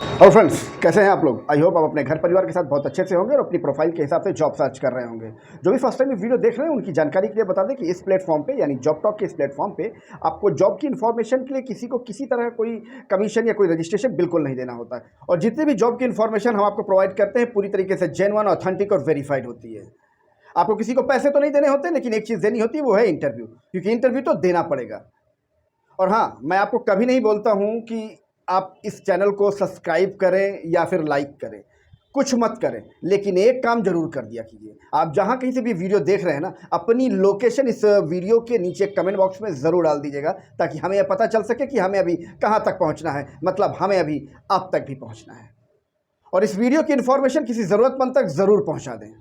और फ्रेंड्स, कैसे हैं आप लोग? आई होप आप अपने घर परिवार के साथ बहुत अच्छे से होंगे और अपनी प्रोफाइल के हिसाब से जॉब सर्च कर रहे होंगे। जो भी फर्स्ट टाइम ये वीडियो देख रहे हैं उनकी जानकारी के लिए बता दें कि इस प्लेटफॉर्म पे यानी जॉब टॉक के इस प्लेटफॉर्म पे आपको जॉब की इन्फॉर्मेशन के लिए किसी को किसी तरह कोई कमीशन या कोई रजिस्ट्रेशन बिल्कुल नहीं देना होता है। और जितनी भी जॉब की इन्फॉर्मेशन हम आपको प्रोवाइड करते हैं पूरी तरीके से जेन्युइन, ऑथेंटिक और वेरीफाइड होती है। आपको किसी को पैसे तो नहीं देने होते, लेकिन एक चीज़ देनी होती है, वो है इंटरव्यू, क्योंकि इंटरव्यू तो देना पड़ेगा। और हाँ, मैं आपको कभी नहीं बोलता हूँ कि आप इस चैनल को सब्सक्राइब करें या फिर लाइक करें, कुछ मत करें, लेकिन एक काम जरूर कर दिया कीजिए। आप जहाँ कहीं से भी वीडियो देख रहे हैं ना, अपनी लोकेशन इस वीडियो के नीचे कमेंट बॉक्स में ज़रूर डाल दीजिएगा, ताकि हमें यह पता चल सके कि हमें अभी कहाँ तक पहुँचना है, मतलब हमें अभी आप तक भी पहुँचना है। और इस वीडियो की इन्फॉर्मेशन किसी ज़रूरतमंद तक ज़रूर पहुँचा दें।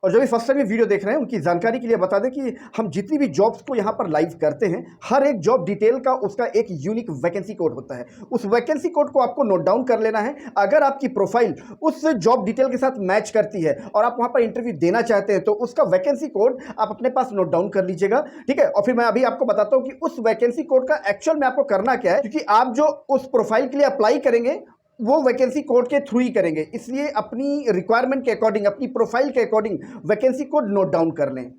और जो भी फर्स्ट टाइम ये वीडियो देख रहे हैं उनकी जानकारी के लिए बता दें कि हम जितनी भी जॉब्स को यहाँ पर लाइव करते हैं, हर एक जॉब डिटेल का उसका एक यूनिक वैकेंसी कोड होता है। उस वैकेंसी कोड को आपको नोट डाउन कर लेना है। अगर आपकी प्रोफाइल उस जॉब डिटेल के साथ मैच करती है और आप वहाँ पर इंटरव्यू देना चाहते हैं, तो उसका वैकेंसी कोड आप अपने पास नोट डाउन कर लीजिएगा, ठीक है। और फिर मैं अभी आपको बताता हूँ कि उस वैकेंसी कोड का एक्चुअल में आपको करना क्या है, क्योंकि आप जो उस प्रोफाइल के लिए अप्लाई करेंगे वो वैकेंसी कोड के थ्रू ही करेंगे। इसलिए अपनी रिक्वायरमेंट के अकॉर्डिंग, अपनी प्रोफाइल के according vacancy code note down कर लें।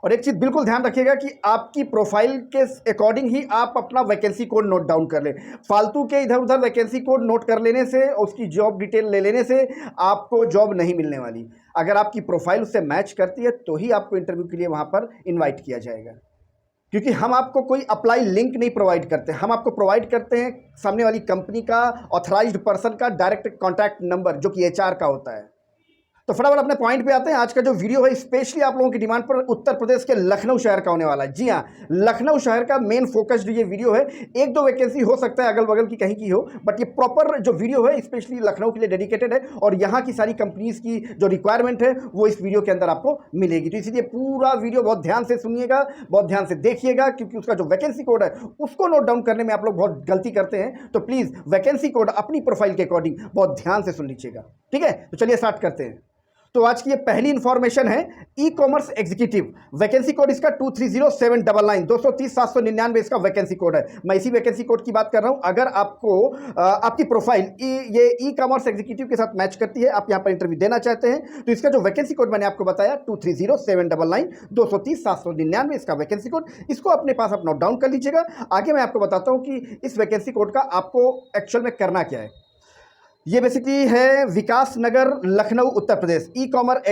और एक चीज़ बिल्कुल ध्यान रखिएगा कि आपकी प्रोफाइल के अकॉर्डिंग ही आप अपना वैकेंसी कोड नोट डाउन कर लें। फालतू के इधर उधर वैकेंसी कोड नोट कर लेने से, उसकी जॉब डिटेल ले लेने से आपको जॉब नहीं मिलने वाली। अगर आपकी प्रोफाइल उससे मैच करती है तो ही आपको इंटरव्यू के लिए वहाँ पर इन्वाइट किया जाएगा, क्योंकि हम आपको कोई अप्लाई लिंक नहीं प्रोवाइड करते। हम आपको प्रोवाइड करते हैं सामने वाली कंपनी का ऑथराइज्ड पर्सन का डायरेक्ट कॉन्टैक्ट नंबर, जो कि एचआर का होता है। तो फटाफट अपने पॉइंट पे आते हैं। आज का जो वीडियो है स्पेशली आप लोगों की डिमांड पर उत्तर प्रदेश के लखनऊ शहर का होने वाला है। जी हाँ, लखनऊ शहर का मेन फोकस्ड ये वीडियो है। एक दो वैकेंसी हो सकता है अगल बगल की कहीं की हो, बट ये प्रॉपर जो वीडियो है स्पेशली लखनऊ के लिए डेडिकेटेड है। और यहाँ की सारी कंपनीज की जो रिक्वायरमेंट है वो इस वीडियो के अंदर आपको मिलेगी। तो इसलिए पूरा वीडियो बहुत ध्यान से सुनिएगा, बहुत ध्यान से देखिएगा, क्योंकि उसका जो वैकेंसी कोड है उसको नोट डाउन करने में आप लोग बहुत गलती करते हैं। तो प्लीज़ वैकेंसी कोड अपनी प्रोफाइल के अकॉर्डिंग बहुत ध्यान से सुन लीजिएगा, ठीक है। तो चलिए स्टार्ट करते हैं। तो आज की ये पहली इंफॉर्मेशन है, e commerce executive. Vacancy code इसका 230799, 230,799 इसका वैकेंसी कोड है। मैं इसी वैकेंसी कोड की बात कर रहा हूं। अगर आपको आपकी प्रोफाइल ये ई कॉमर्स एग्जीक्यूटिव के साथ मैच करती है, आप यहां पर इंटरव्यू देना चाहते हैं, तो इसका जो वैकेंसी कोड मैंने आपको बताया 230799, 230,799 इसका वैकेंसी कोड, इसको अपने पास आप नोट डाउन कर लीजिएगा। आगे मैं आपको बताता हूं कि इस वैकेंसी कोड का आपको एक्चुअल में करना क्या है। ये बेसिकली है विकास नगर, लखनऊ, उत्तर प्रदेश। ई कॉमर्स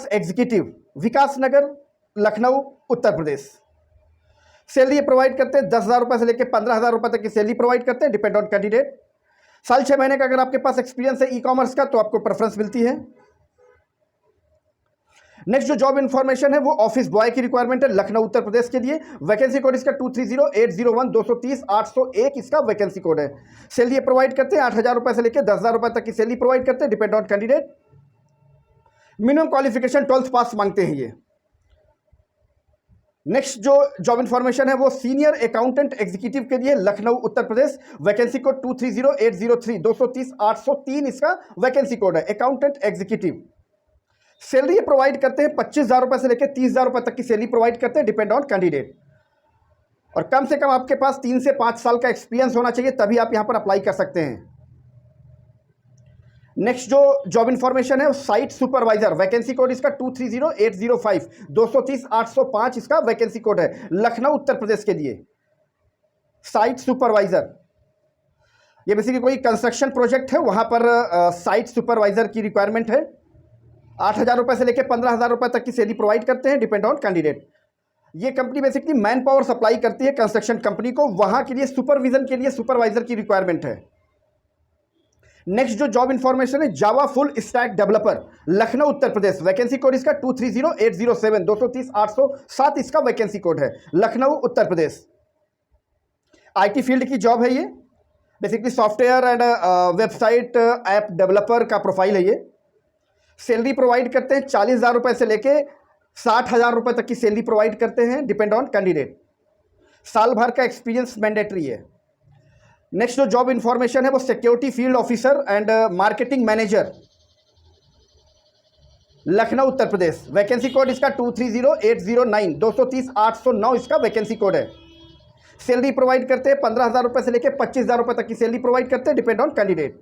एग्जीक्यूटिव विकास नगर, लखनऊ, उत्तर प्रदेश। सैलरी ये प्रोवाइड करते हैं 10,000 रुपये से लेकर 15,000 रुपये तक की सैलरी प्रोवाइड करते हैं, डिपेंड ऑन कैंडिडेट। साल 6 महीने का अगर आपके पास एक्सपीरियंस है ई कॉमर्स का तो आपको प्रेफरेंस मिलती है। नेक्स्ट जो जॉब इन्फॉर्मेशन है वो ऑफिस बॉय की रिक्वायरमेंट है लखनऊ उत्तर प्रदेश के लिए। वैकेंसी कोड इसका 230801, 230,801 इसका वैकेंसी कोड है। सैलरी प्रोवाइड करते हैं 8,000 रुपये से लेकर 10,000 रुपये तक की सैलरी प्रोवाइड करते हैं, depend on candidate. Minimum qualification 12th पास मांगते हैं ये। नेक्स्ट जो जॉब इन्फॉर्मेशन है वो सीनियर अकाउंटेंट एग्जीक्यूटिव के लिए लखनऊ उत्तर प्रदेश। वैकेंसी कोड 230803, 230,803 इसका वैकेंसी कोड है, अकाउंटेंट एग्जीक्यूटिव। सैलरी प्रोवाइड करते हैं 25,000 रुपये से लेकर 30,000 रुपये तक की सैलरी प्रोवाइड करते हैं, डिपेंड ऑन कैंडिडेट। और कम से कम आपके पास 3 से 5 साल का एक्सपीरियंस होना चाहिए, तभी आप यहां पर अप्लाई कर सकते हैं। नेक्स्ट जो जॉब इन्फॉर्मेशन है साइट सुपरवाइजर। वैकेंसी कोड इसका 230805, 230,805 इसका वैकेंसी कोड है, लखनऊ उत्तर प्रदेश के लिए। साइट सुपरवाइजर, ये बेसिकली कोई कंस्ट्रक्शन प्रोजेक्ट है, वहां पर साइट सुपरवाइजर की रिक्वायरमेंट है। 8,000 रुपये से लेकर 15,000 रुपये तक की सैलरी प्रोवाइड करते हैं, डिपेंड ऑन कैंडिडेट। ये company basically man power supply करती है कंस्ट्रक्शन कंपनी को, वहां के लिए सुपरविजन के लिए सुपरवाइजर की रिक्वायरमेंट है। नेक्स्ट जो जॉब इन्फॉर्मेशन है Java full stack developer, Lucknow Uttar Pradesh. Vacancy code इसका 230807, 230,807 इसका वैकेंसी कोड है, लखनऊ उत्तर प्रदेश। आईटी फील्ड की जॉब है ये, basically software and website app developer का प्रोफाइल है ये। सैलरी प्रोवाइड करते हैं 40,000 रुपये से लेके 60,000 रुपये तक की सैलरी प्रोवाइड करते हैं, डिपेंड ऑन कैंडिडेट। साल भर का एक्सपीरियंस मैंडेटरी है। नेक्स्ट जो जॉब इन्फॉर्मेशन है वो security field officer and marketing manager, Lucknow Uttar Pradesh. Vacancy code इसका 230809, 230,809 इसका वैकेंसी कोड है। सैलरी प्रोवाइड करते हैं 15,000 रुपये से लेकर 25,000 रुपये तक की सैलरी प्रोवाइड करते हैं, डिपेंड ऑन कैंडिडेट।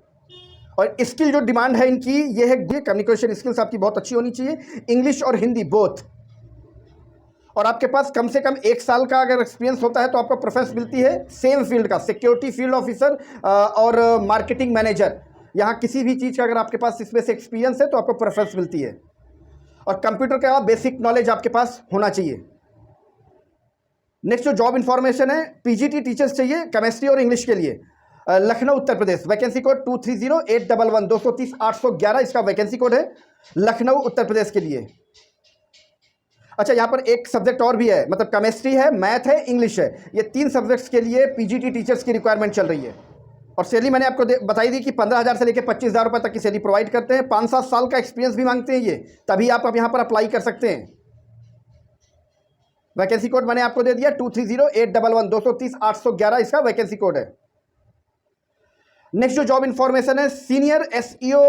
और स्किल जो डिमांड है इनकी ये है, कम्युनिकेशन स्किल्स आपकी बहुत अच्छी होनी चाहिए, इंग्लिश और हिंदी बोथ। और आपके पास कम से कम 1 साल का अगर एक्सपीरियंस होता है तो आपको प्रेफरेंस मिलती है सेम फील्ड का, सिक्योरिटी फील्ड ऑफिसर और मार्केटिंग मैनेजर। यहाँ किसी भी चीज़ का अगर आपके पास इसमें से एक्सपीरियंस है तो आपको प्रेफरेंस मिलती है। और कंप्यूटर का बेसिक नॉलेज आपके पास होना चाहिए। नेक्स्ट जो जॉब इन्फॉर्मेशन है, पीजीटी टीचर्स चाहिए केमिस्ट्री और इंग्लिश के लिए, लखनऊ उत्तर प्रदेश, वैकेंसी कोड 230811 230 811 इसका वैकेंसी कोड है, लखनऊ उत्तर प्रदेश के लिए। अच्छा, यहाँ पर एक सब्जेक्ट और भी है, मतलब केमिस्ट्री है, मैथ है, इंग्लिश है, ये 3 सब्जेक्ट्स के लिए पीजीटी टीचर्स की रिक्वायरमेंट चल रही है। और सैलरी मैंने आपको बताई दी कि 15,000 से लेकर 25,000 रुपये तक की सैलरी प्रोवाइड करते हैं। 5-7 साल का एक्सपीरियंस भी मांगते हैं ये, तभी आप यहाँ पर अप्लाई कर सकते हैं। वैकेंसी कोड मैंने आपको दे दिया 230811 230 811 इसका वैकेंसी कोड है। नेक्स्ट जो जॉब इन्फॉर्मेशन है, सीनियर एसईओ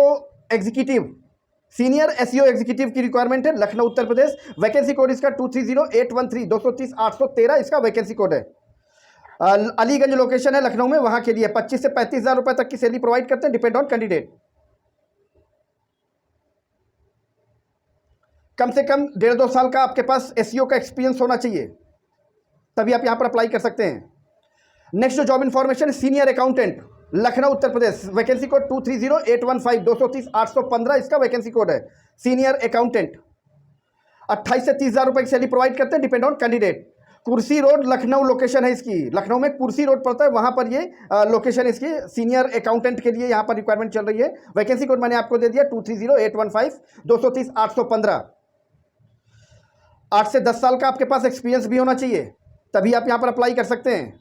एग्जीक्यूटिव की रिक्वायरमेंट है, लखनऊ उत्तर प्रदेश, वैकेंसी कोड इसका 230813 230 813 इसका वैकेंसी कोड है। अलीगंज लोकेशन है लखनऊ में, वहां के लिए 25 से 35,000 रुपए तक की सैलरी प्रोवाइड करते हैं, डिपेंड ऑन कैंडिडेट। कम से कम 1.5-2 साल का आपके पास एसईओ का एक्सपीरियंस होना चाहिए, तभी आप यहां पर अप्लाई कर सकते हैं। नेक्स्ट जो job information, senior accountant, Lucknow Uttar Pradesh, vacancy code 230815 230 815 इसका वैकेंसी कोड है, सीनियर अकाउंटेंट। 28 से 30,000 रुपए की सैलरी प्रोवाइड करते हैं, depend on candidate. Kursi road Lucknow location है इसकी, लखनऊ में कुर्सी रोड पड़ता है, वहां पर ये लोकेशन इसकी, सीनियर अकाउंटेंट के लिए यहां पर रिक्वायरमेंट चल रही है। वैकेंसी कोड मैंने आपको दे दिया 230815 230 815। 8 से 10 साल का आपके पास एक्सपीरियंस भी होना चाहिए, तभी आप यहां पर अप्लाई कर सकते हैं।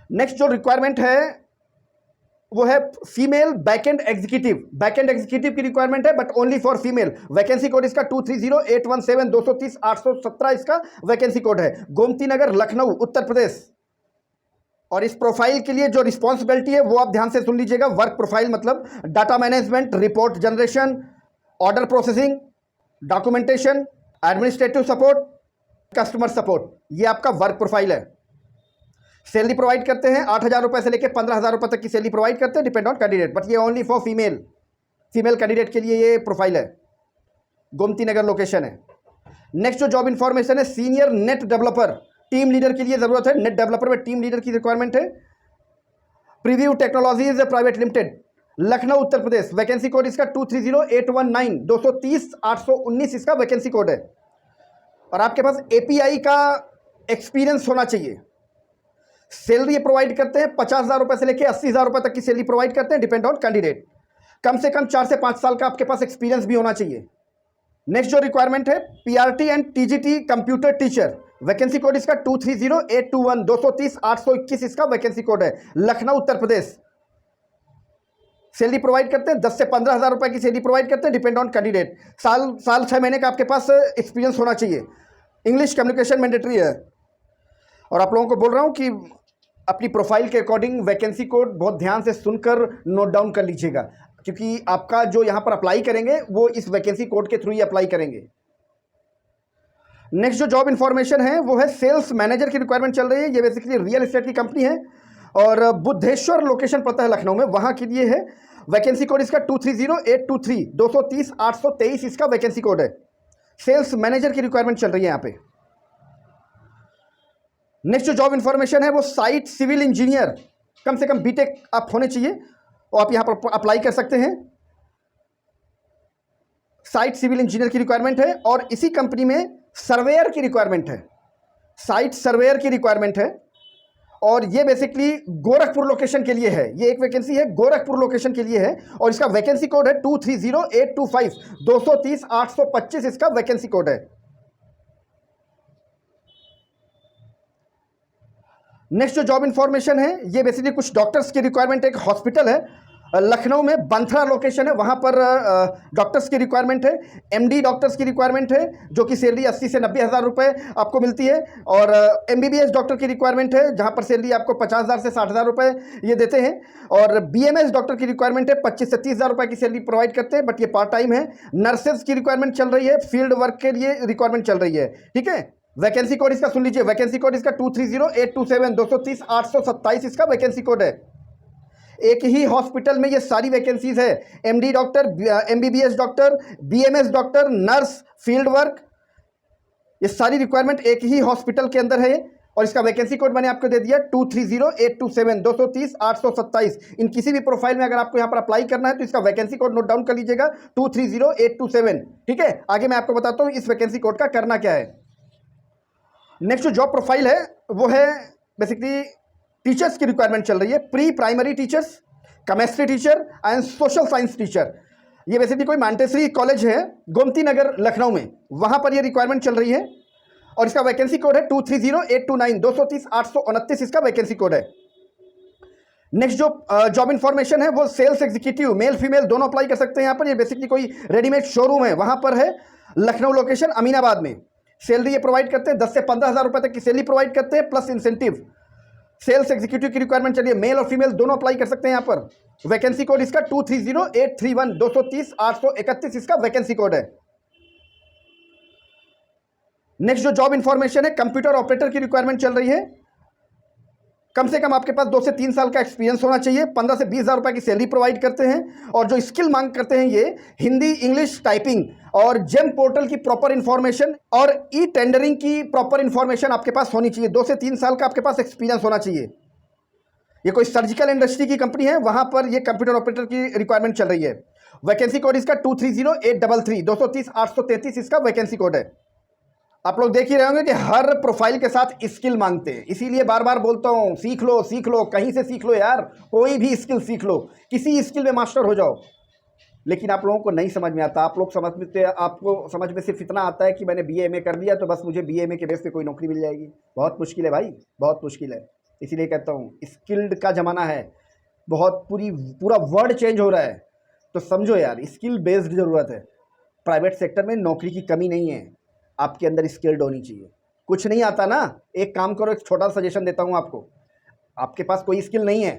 नेक्स्ट जो रिक्वायरमेंट है वो है फीमेल बैकएंड एग्जीक्यूटिव की रिक्वायरमेंट है, but only for female. Vacancy code इसका 230817 230 817 इसका वैकेंसी कोड है, गोमती नगर लखनऊ उत्तर प्रदेश। और इस प्रोफाइल के लिए जो रिस्पॉन्सिबिलिटी है वो आप ध्यान से सुन लीजिएगा। वर्क प्रोफाइल मतलब data management, report generation, order processing, documentation, administrative support, customer support, ये आपका वर्क प्रोफाइल है। सैलरी प्रोवाइड करते हैं 8,000 रुपये से लेकर 15,000 रुपये तक की सैलरी प्रोवाइड करते हैं, डिपेंड ऑन कैंडिडेट, बट ये ओनली फॉर फीमेल कैंडिडेट के लिए ये प्रोफाइल है, गोमती नगर लोकेशन है। नेक्स्ट जो जॉब इन्फॉर्मेशन है, senior net developer, team leader के लिए जरूरत है, नेट डेवलपर में टीम लीडर की रिक्वायरमेंट है। Preview technologies private limited, Lucknow Uttar Pradesh, vacancy code इसका 230819 230 819 इसका वैकेंसी कोड है। और आपके पास एपीआई का एक्सपीरियंस होना चाहिए। सैलरी प्रोवाइड करते हैं 50,000 रुपये से लेकर 80,000 रुपये तक की सैलरी प्रोवाइड करते हैं, डिपेंड ऑन कैंडिडेट। कम से कम 4 से 5 साल का आपके पास एक्सपीरियंस भी होना चाहिए। नेक्स्ट जो रिक्वायरमेंट है, PRT and TGT computer teacher, vacancy code इसका 230821 230 821 इसका वैकेंसी कोड है, लखनऊ उत्तर प्रदेश। सैलरी प्रोवाइड करते हैं 10 से 15,000 रुपये की सैलरी प्रोवाइड करते हैं, डिपेंड ऑन कैंडिडेट। साल 6 महीने का आपके पास एक्सपीरियंस होना चाहिए। इंग्लिश कम्युनिकेशन मैंडेटरी है। और आप लोगों को बोल रहा हूँ कि अपनी प्रोफाइल के अकॉर्डिंग वैकेंसी कोड बहुत ध्यान से सुनकर नोट डाउन कर लीजिएगा, क्योंकि आपका जो यहाँ पर अप्लाई करेंगे वो इस वैकेंसी कोड के थ्रू ही अप्लाई करेंगे। नेक्स्ट जो जॉब इन्फॉर्मेशन है वो है सेल्स मैनेजर की रिक्वायरमेंट चल रही है। ये बेसिकली रियल एस्टेट की कंपनी है और बुद्धेश्वर लोकेशन पड़ता है लखनऊ में, वहाँ के लिए है। वैकेंसी कोड इसका 230823 230 823 इसका वैकेंसी कोड है। सेल्स मैनेजर की रिक्वायरमेंट चल रही है यहाँ पे। नेक्स्ट जो जॉब इन्फॉर्मेशन है वो साइट सिविल इंजीनियर, कम से कम बीटेक आप होने चाहिए और आप यहां पर अप्लाई कर सकते हैं। साइट सिविल इंजीनियर की रिक्वायरमेंट है और इसी कंपनी में सर्वेयर की रिक्वायरमेंट है, साइट सर्वेयर की रिक्वायरमेंट है। और ये बेसिकली गोरखपुर लोकेशन के लिए है, ये एक वैकेंसी है गोरखपुर लोकेशन के लिए है और इसका वैकेंसी कोड है 230825 230 825 इसका वैकेंसी कोड है। नेक्स्ट जो जॉब इन्फॉर्मेशन है ये बेसिकली कुछ डॉक्टर्स की रिक्वायरमेंट, एक हॉस्पिटल है लखनऊ में, बंथरा लोकेशन है, वहाँ पर डॉक्टर्स की रिक्वायरमेंट है। एमडी डॉक्टर्स की रिक्वायरमेंट है जो कि सैलरी 80 से 90,000 रुपये आपको मिलती है। और एमबीबीएस डॉक्टर की रिक्वायरमेंट है जहाँ पर सैलरी आपको 50,000 से 60,000 रुपये ये देते हैं। और बीएमएस डॉक्टर की रिक्वायरमेंट है, 25 से 30,000 रुपये की सैलरी प्रोवाइड करते हैं, बट ये पार्ट टाइम है। नर्सेज की रिक्वायरमेंट चल रही है, फील्ड वर्क के लिए रिक्वायरमेंट चल रही है, ठीक है। वैकेंसी कोड इसका सुन लीजिए, वैकेंसी कोड इसका 230827 230 827 इसका वैकेंसी कोड है। एक ही हॉस्पिटल में ये सारी वैकेंसीज है, MD doctor, MBBS doctor, BMS doctor, nurse, field work, ये सारी रिक्वायरमेंट एक ही हॉस्पिटल के अंदर है। और इसका वैकेंसी कोड मैंने आपको दे दिया 230827 230 827। इन किसी भी प्रोफाइल में अगर आपको यहाँ पर अप्लाई करना है तो इसका वैकेंसी कोड नोट डाउन कर लीजिएगा 230827। ठीक है, आगे मैं आपको बताता हूँ इस वैकेंसी कोड का करना क्या है। नेक्स्ट जो जॉब प्रोफाइल है वो है बेसिकली टीचर्स की रिक्वायरमेंट चल रही है, pre primary teachers, chemistry teacher and social science teacher. ये बेसिकली कोई मांटेसरी कॉलेज है गोमती नगर लखनऊ में, वहाँ पर ये रिक्वायरमेंट चल रही है। और इसका वैकेंसी कोड है 230829 230 829 इसका वैकेंसी कोड है। नेक्स्ट जो जॉब इन्फॉर्मेशन है वो सेल्स एग्जीक्यूटिव, मेल फीमेल दोनों अप्लाई कर सकते हैं यहाँ पर। ये बेसिकली कोई रेडीमेड शोरूम है, वहाँ पर है, लखनऊ लोकेशन, अमीनाबाद में। सैलरी ये प्रोवाइड करते हैं 10 से 15,000 रुपये तक की सैलरी प्रोवाइड करते हैं प्लस इंसेंटिव। सेल्स एग्जीक्यूटिव की रिक्वायरमेंट चलिए, मेल और फीमेल दोनों अप्लाई कर सकते हैं यहाँ पर। वैकेंसी कोड इसका 230831 230 831 इसका वैकेंसी कोड है। नेक्स्ट जो जॉब इन्फॉर्मेशन है कंप्यूटर ऑपरेटर की रिक्वायरमेंट चल रही है। कम से कम आपके पास 2 से 3 साल का एक्सपीरियंस होना चाहिए। 15 से 20,000 रुपये की सैलरी प्रोवाइड करते हैं। और जो स्किल मांग करते हैं ये हिंदी, इंग्लिश, टाइपिंग और जेम पोर्टल की प्रॉपर इन्फॉर्मेशन और ई टेंडरिंग की प्रॉपर इन्फॉर्मेशन आपके पास होनी चाहिए। 2 से 3 साल का आपके पास एक्सपीरियंस होना चाहिए। ये कोई सर्जिकल इंडस्ट्री की कंपनी है, वहां पर ये कंप्यूटर ऑपरेटर की रिक्वायरमेंट चल रही है। वैकेंसी कोड इसका 230833 230 833 इसका वैकेंसी कोड है। आप लोग देख ही रहे होंगे कि हर प्रोफाइल के साथ स्किल मांगते हैं, इसीलिए बार बार बोलता हूँ सीख लो सीख लो, कहीं से सीख लो यार, कोई भी स्किल सीख लो, किसी स्किल में मास्टर हो जाओ। लेकिन आप लोगों को नहीं समझ में आता, आप लोग समझते, आपको समझ में सिर्फ इतना आता है कि मैंने बीए एमए कर दिया तो बस मुझे बीए एमए के बेस पे कोई नौकरी मिल जाएगी। बहुत मुश्किल है भाई, बहुत मुश्किल है। इसीलिए कहता हूँ स्किल्ड का ज़माना है, बहुत पूरा वर्ल्ड चेंज हो रहा है। तो समझो यार, स्किल बेस्ड ज़रूरत है। प्राइवेट सेक्टर में नौकरी की कमी नहीं है, आपके अंदर स्किल्ड होनी चाहिए। कुछ नहीं आता ना, एक काम करो, एक छोटा सजेशन देता हूँ आपको। आपके पास कोई स्किल नहीं है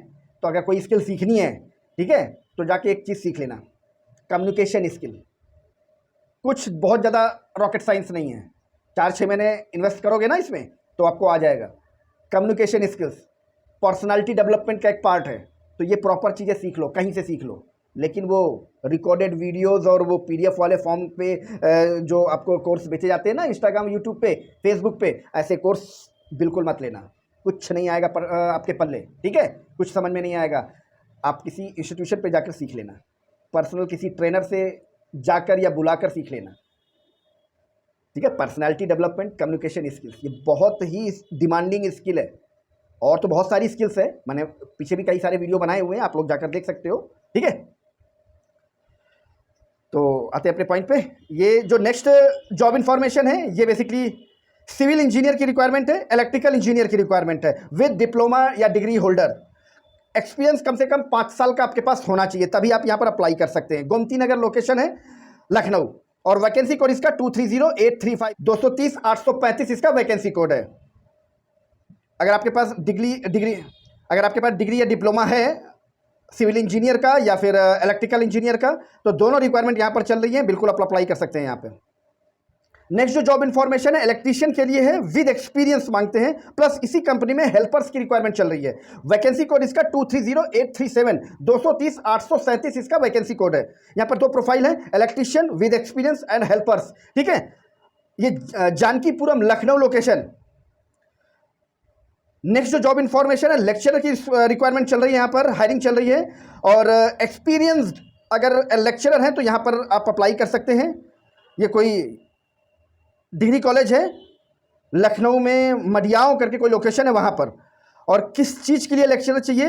तो अगर कोई स्किल सीखनी है, ठीक है, तो जाके एक चीज़ सीख लेना, कम्युनिकेशन स्किल। कुछ बहुत ज़्यादा रॉकेट साइंस नहीं है, 4-6 महीने इन्वेस्ट करोगे ना इसमें तो आपको आ जाएगा। कम्युनिकेशन स्किल्स पर्सनालिटी डेवलपमेंट का एक पार्ट है, तो ये प्रॉपर चीज़ें सीख लो, कहीं से सीख लो। लेकिन वो रिकॉर्डेड वीडियोस और वो पीडीएफ वाले फॉर्म पे जो आपको कोर्स बेचे जाते हैं ना इंस्टाग्राम, यूट्यूब पे, फेसबुक पे, ऐसे कोर्स बिल्कुल मत लेना। कुछ नहीं आएगा आपके पल्ले, ठीक है, कुछ समझ में नहीं आएगा। आप किसी इंस्टीट्यूशन पे जाकर सीख लेना, पर्सनल किसी ट्रेनर से जाकर या बुलाकर सीख लेना, ठीक है। पर्सनैलिटी डेवलपमेंट, कम्युनिकेशन स्किल्स, ये बहुत ही डिमांडिंग स्किल है। और तो बहुत सारी स्किल्स है, मैंने पीछे भी कई सारे वीडियो बनाए हुए हैं, आप लोग जाकर देख सकते हो, ठीक है। तो आते हैं अपने पॉइंट पे। ये जो नेक्स्ट जॉब इन्फॉर्मेशन है ये बेसिकली सिविल इंजीनियर की रिक्वायरमेंट है, इलेक्ट्रिकल इंजीनियर की रिक्वायरमेंट है विद डिप्लोमा या डिग्री होल्डर। एक्सपीरियंस कम से कम 5 साल का आपके पास होना चाहिए, तभी आप यहाँ पर अप्लाई कर सकते हैं। गोमती नगर लोकेशन है लखनऊ, और वैकेंसी कोड इसका 230835 230 835 इसका वैकेंसी कोड है। अगर आपके पास डिग्री या डिप्लोमा है सिविल इंजीनियर का या फिर इलेक्ट्रिकल इंजीनियर का, तो दोनों रिक्वायरमेंट यहाँ पर चल रही है, बिल्कुल आप अप्लाई कर सकते हैं यहाँ पे। नेक्स्ट जो जॉब इन्फॉर्मेशन है इलेक्ट्रीशियन के लिए है, विद एक्सपीरियंस मांगते हैं, प्लस इसी कंपनी में हेल्पर्स की रिक्वायरमेंट चल रही है। वैकेंसी कोड इसका 230837 230 837 इसका वैकेंसी कोड है। यहाँ पर 2 प्रोफाइल है, electrician with experience and helpers, ठीक है। ये जानकीपुरम लखनऊ लोकेशन। नेक्स्ट जो जॉब इन्फॉर्मेशन है लेक्चरर की रिक्वायरमेंट चल रही है, यहाँ पर हायरिंग चल रही है। और एक्सपीरियंस्ड अगर लेक्चरर हैं तो यहाँ पर आप अप्लाई कर सकते हैं। ये कोई डिग्री कॉलेज है लखनऊ में, मडियाओं करके कोई लोकेशन है वहाँ पर। और किस चीज़ के लिए लेक्चरर चाहिए?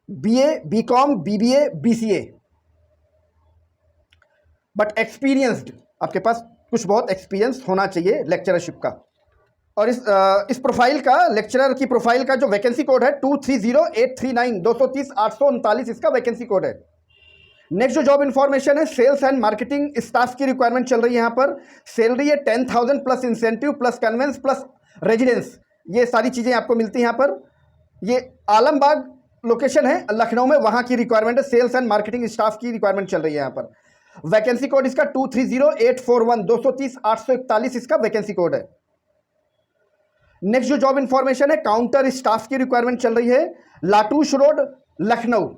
BA, BCom, BBA, BCA, but experienced, आपके पास कुछ बहुत एक्सपीरियंस होना चाहिए लेक्चरशिप का। और इस प्रोफाइल का, लेक्चरर की प्रोफाइल का जो वैकेंसी कोड है 230839 230 839 इसका वैकेंसी कोड है। नेक्स्ट जो जॉब इन्फॉर्मेशन है सेल्स एंड मार्केटिंग स्टाफ की रिक्वायरमेंट चल रही है। यहाँ पर सैलरी है 10,000 plus incentive plus conveyance plus residence, ये सारी चीज़ें आपको मिलती हैं यहाँ पर। ये आलमबाग लोकेशन है लखनऊ में, वहाँ की रिक्वायरमेंट है, सेल्स एंड मार्केटिंग स्टाफ की रिक्वायरमेंट चल रही है यहाँ पर। वैकेंसी कोड इसका 230841 230 841 इसका वैकेंसी कोड है। नेक्स्ट जो जॉब इन्फॉर्मेशन है, काउंटर स्टाफ की रिक्वायरमेंट चल रही है, La Touche road, Lucknow.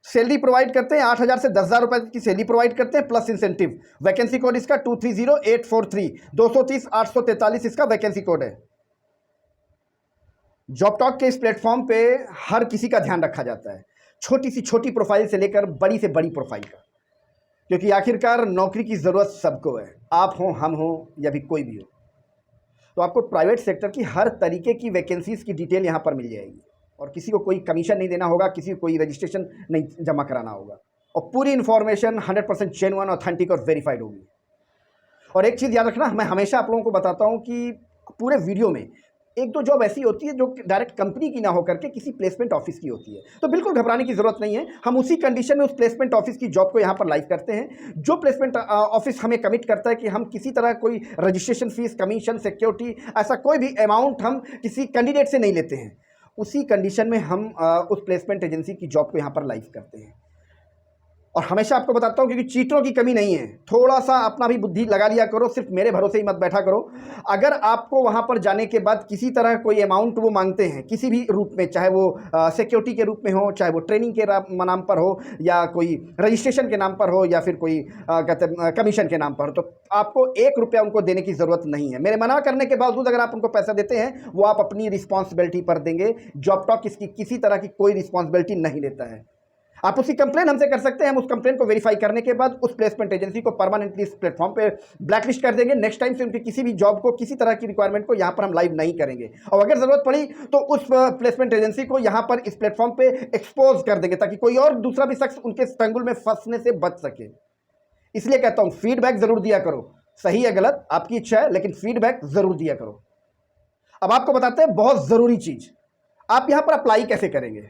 Salary provide करते हैं 8,000 से 10,000 रुपए की सैलरी प्रोवाइड करते हैं प्लस इंसेंटिव। वैकेंसी कोड इसका 230843, 230 843 इसका वैकेंसी कोड है। जॉब टॉक के इस प्लेटफॉर्म पे हर किसी का ध्यान रखा जाता है, छोटी से छोटी प्रोफाइल से लेकर बड़ी से बड़ी प्रोफाइल का, क्योंकि आखिरकार नौकरी की ज़रूरत सबको है, आप हों, हम हों या भी कोई भी हो। तो आपको प्राइवेट सेक्टर की हर तरीके की वैकेंसीज़ की डिटेल यहाँ पर मिल जाएगी और किसी को कोई कमीशन नहीं देना होगा, किसी को कोई रजिस्ट्रेशन नहीं जमा कराना होगा और पूरी इन्फॉर्मेशन 100% जेन्युइन, ऑथेंटिक और वेरीफाइड होगी। और एक चीज़ याद रखना, मैं हमेशा आप लोगों को बताता हूँ कि पूरे वीडियो में एक दो जॉब ऐसी होती है जो डायरेक्ट कंपनी की ना होकर के किसी प्लेसमेंट ऑफिस की होती है, तो बिल्कुल घबराने की ज़रूरत नहीं है। हम उसी कंडीशन में उस प्लेसमेंट ऑफिस की जॉब को यहाँ पर लाइव करते हैं। जो प्लेसमेंट ऑफिस हमें कमिट करता है कि हम किसी तरह कोई रजिस्ट्रेशन फीस, कमीशन, सिक्योरिटी, ऐसा कोई भी अमाउंट हम किसी कैंडिडेट से नहीं लेते हैं, उसी कंडीशन में हम उस प्लेसमेंट एजेंसी की जॉब को यहाँ पर लाइव करते हैं। और हमेशा आपको बताता हूँ, क्योंकि चीटरों की कमी नहीं है, थोड़ा सा अपना भी बुद्धि लगा लिया करो, सिर्फ मेरे भरोसे ही मत बैठा करो। अगर आपको वहाँ पर जाने के बाद किसी तरह कोई अमाउंट वो मांगते हैं किसी भी रूप में, चाहे वो सिक्योरिटी के रूप में हो, चाहे वो ट्रेनिंग के नाम पर हो, या कोई रजिस्ट्रेशन के नाम पर हो, या फिर कोई कहते कमीशन के नाम पर हो, तो आपको 1 रुपया उनको देने की ज़रूरत नहीं है। मेरे मना करने के बावजूद अगर आप उनको पैसा देते हैं, वो आप अपनी रिस्पॉन्सिबिलिटी पर देंगे। जॉब टॉक इसकी किसी तरह की कोई रिस्पॉन्सिबिलिटी नहीं लेता है। आप उसकी कंप्लेन हमसे कर सकते हैं, हम उस कंप्लेन को वेरीफाई करने के बाद उस प्लेसमेंट एजेंसी को परमानेंटली इस प्लेटफॉर्म पे ब्लैकलिस्ट कर देंगे। नेक्स्ट टाइम से उनकी किसी भी जॉब को, किसी तरह की रिक्वायरमेंट को यहाँ पर हम लाइव नहीं करेंगे, और अगर जरूरत पड़ी तो उस प्लेसमेंट एजेंसी को यहाँ पर इस प्लेटफॉर्म पे एक्सपोज कर देंगे, ताकि कोई और दूसरा भी शख्स उनके चंगुल में फंसने से बच सके। इसलिए कहता हूँ, फीडबैक जरूर दिया करो, सही है गलत आपकी इच्छा है, लेकिन फीडबैक जरूर दिया करो। अब आपको बताते हैं बहुत जरूरी चीज, आप यहां पर अप्लाई कैसे करेंगे।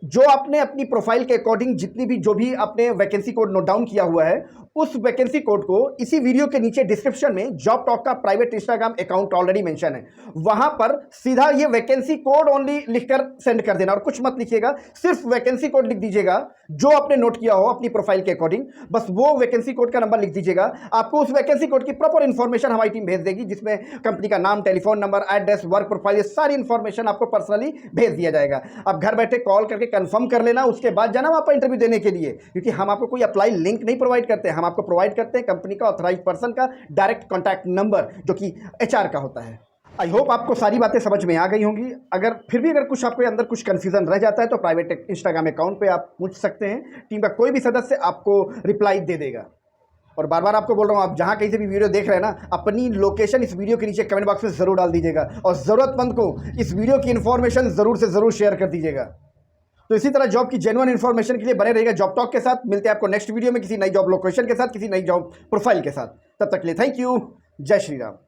जो आपने अपनी प्रोफाइल के अकॉर्डिंग जितनी भी जो भी आपने वैकेंसी कोड नोट डाउन किया हुआ है, उस वैकेंसी कोड को इसी वीडियो के नीचे डिस्क्रिप्शन में जॉब टॉक का private Instagram account already mention है, वहां पर सीधा ये वैकेंसी कोड ओनली लिखकर सेंड कर देना, और कुछ मत लिखिएगा, सिर्फ वैकेंसी कोड लिख दीजिएगा जो आपने नोट किया हो अपनी प्रोफाइल के अकॉर्डिंग, बस वो वैकेंसी कोड का नंबर लिख दीजिएगा। आपको उस वैकेंसी कोड की प्रॉपर इंफॉर्मेशन हमारी टीम भेज देगी, जिसमें कंपनी का नाम, telephone number, address, work profile, ये सारी इंफॉर्मेशन आपको पर्सनली भेज दिया जाएगा। आप घर बैठे कॉल करके कंफर्म कर लेना, उसके बाद जाना वहां पर इंटरव्यू देने के लिए, क्योंकि हम आपको कोई अप्लाई लिंक नहीं प्रोवाइड करते हैं, हम आपको प्रोवाइड करते हैं कंपनी का ऑथराइज्ड पर्सन का डायरेक्ट कॉन्टैक्ट नंबर, जो कि एचआर का होता है। आई होप आपको सारी बातें समझ में आ गई होंगी। अगर फिर भी कुछ आपके अंदर कुछ कंफ्यूजन रह जाता है तो प्राइवेट इंस्टाग्राम अकाउंट पे आप पूछ सकते हैं, टीम का कोई भी सदस्य आपको रिप्लाई दे देगा। और बार बार आपको बोल रहा हूँ, आप जहाँ कहीं से भी वीडियो देख रहे हैं ना, अपनी लोकेशन इस वीडियो के नीचे कमेंट बॉक्स में जरूर डाल दीजिएगा, और ज़रूरतमंद को इस वीडियो की इन्फॉर्मेशन जरूर से जरूर शेयर कर दीजिएगा। तो इसी तरह जॉब की जेन्युइन इन्फॉर्मेशन के लिए बने रहेगा जॉब टॉक के साथ। मिलते हैं आपको नेक्स्ट वीडियो में किसी नई जॉब लोकेशन के साथ, किसी नई जॉब प्रोफाइल के साथ। तब तक के लिए थैंक यू, जय श्री राम।